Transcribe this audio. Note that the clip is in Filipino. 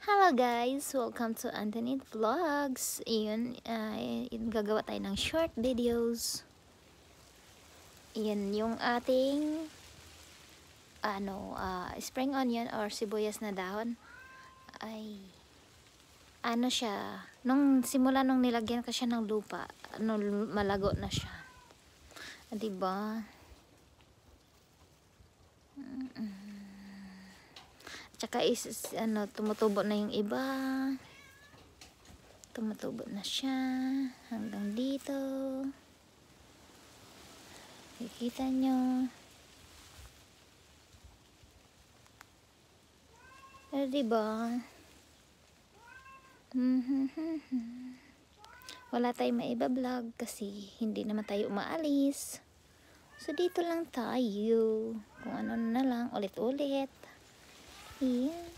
Hello guys! Welcome to Antoinette Vlogs. Iyon, gagawa tayo ng short videos. Iyan yung ating spring onion or sibuyas na dahon. Ay, siya, nung simula nung nilagyan ko siya ng lupa, malago na siya. Diba? Tsaka tumutubo na yung iba. Tumutubo na siya hanggang dito. Kikita nyo. Diba? Wala tayong maiba-vlog kasi hindi naman tayo umaalis. So dito lang tayo. Kung ano na lang, ulit-ulit. Yeah.